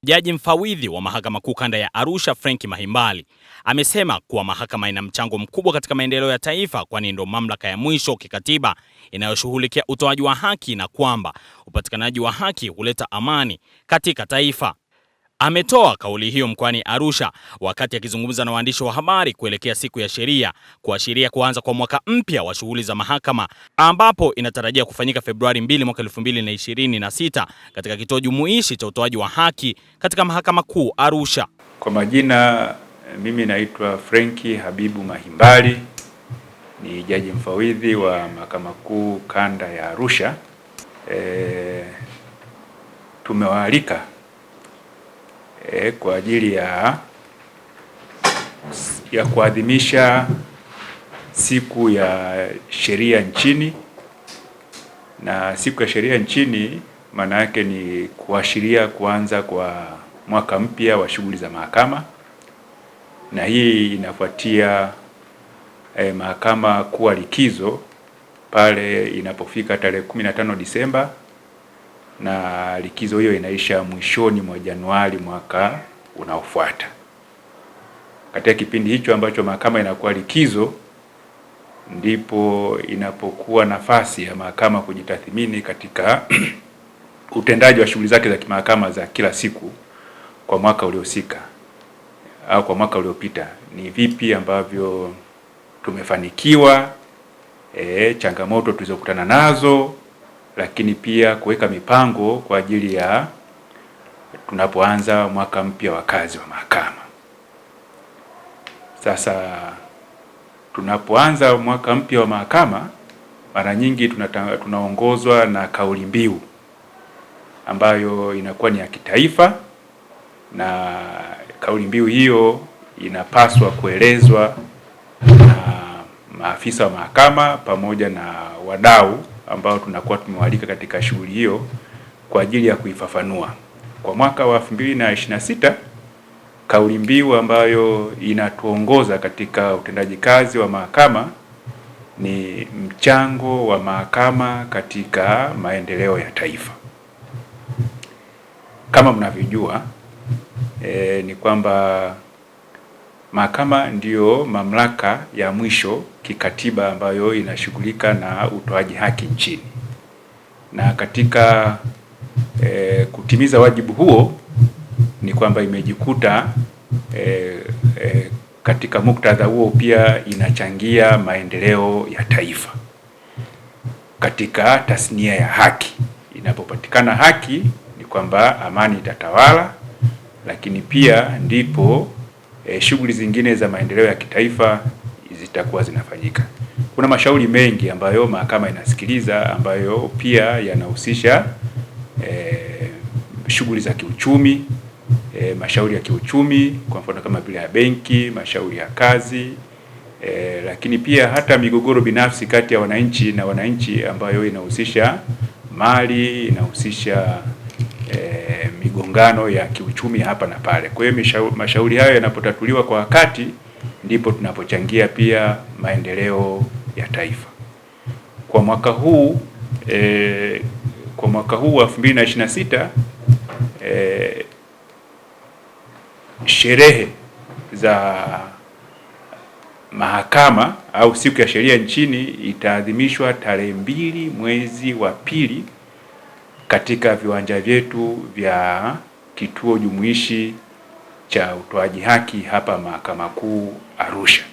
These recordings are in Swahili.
Jaji mfawidhi wa Mahakama Kuu Kanda ya Arusha, Frank Mahimbali, amesema kuwa mahakama ina mchango mkubwa katika maendeleo ya taifa, kwani ndio mamlaka ya mwisho kikatiba inayoshughulikia utoaji wa haki na kwamba upatikanaji wa haki huleta amani katika taifa. Ametoa kauli hiyo mkoani Arusha wakati akizungumza na waandishi wa habari kuelekea siku ya sheria, kuashiria kuanza kwa mwaka mpya wa shughuli za mahakama ambapo inatarajia kufanyika Februari 2 mwaka 2026 katika kituo jumuishi cha utoaji wa haki katika Mahakama Kuu Arusha. Kwa majina, mimi naitwa Frank Habibu Mahimbali, ni jaji mfawidhi wa Mahakama Kuu Kanda ya Arusha. Tumewaalika kwa ajili ya kuadhimisha siku ya sheria nchini, na siku ya sheria nchini maana yake ni kuashiria kuanza kwa mwaka mpya wa shughuli za mahakama, na hii inafuatia mahakama kuwa likizo pale inapofika tarehe 15 Disemba, na likizo hiyo inaisha mwishoni mwa Januari mwaka unaofuata. Katika kipindi hicho ambacho mahakama inakuwa likizo, ndipo inapokuwa nafasi ya mahakama kujitathmini katika utendaji wa shughuli zake za kimahakama za kila siku kwa mwaka uliosika au kwa mwaka uliopita. Ni vipi ambavyo tumefanikiwa, changamoto tulizokutana nazo, lakini pia kuweka mipango kwa ajili ya tunapoanza mwaka mpya wa kazi wa mahakama. Sasa tunapoanza mwaka mpya wa mahakama, mara nyingi tunaongozwa na kauli mbiu ambayo inakuwa ni ya kitaifa, na kauli mbiu hiyo inapaswa kuelezwa na maafisa wa mahakama pamoja na wadau ambao tunakuwa tumewalika katika shughuli hiyo kwa ajili ya kuifafanua. Kwa mwaka wa 2026, kauli mbiu ambayo inatuongoza katika utendaji kazi wa mahakama ni mchango wa mahakama katika maendeleo ya taifa. Kama mnavyojua, ni kwamba mahakama ndiyo mamlaka ya mwisho kikatiba ambayo inashughulika na utoaji haki nchini, na katika kutimiza wajibu huo ni kwamba imejikuta katika muktadha huo pia inachangia maendeleo ya taifa katika tasnia ya haki. Inapopatikana haki ni kwamba amani itatawala, lakini pia ndipo shughuli zingine za maendeleo ya kitaifa zitakuwa zinafanyika. Kuna mashauri mengi ambayo mahakama inasikiliza ambayo pia yanahusisha shughuli za kiuchumi, mashauri ya kiuchumi kwa mfano kama vile ya benki, mashauri ya kazi, lakini pia hata migogoro binafsi kati ya wananchi na wananchi ambayo inahusisha mali, inahusisha migongano ya kiuchumi hapa na pale. Kwa hiyo mashauri hayo yanapotatuliwa kwa wakati, ndipo tunapochangia pia maendeleo ya taifa. Kwa mwaka huu wa 2026, sherehe za mahakama au siku ya sheria nchini itaadhimishwa tarehe 2 mwezi wa pili katika viwanja vyetu vya kituo jumuishi cha utoaji haki hapa Mahakama Kuu Arusha.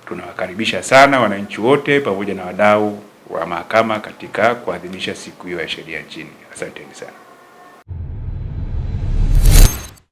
Tunawakaribisha sana wananchi wote pamoja na wadau wa mahakama katika kuadhimisha siku hiyo ya sheria nchini. Asanteni sana.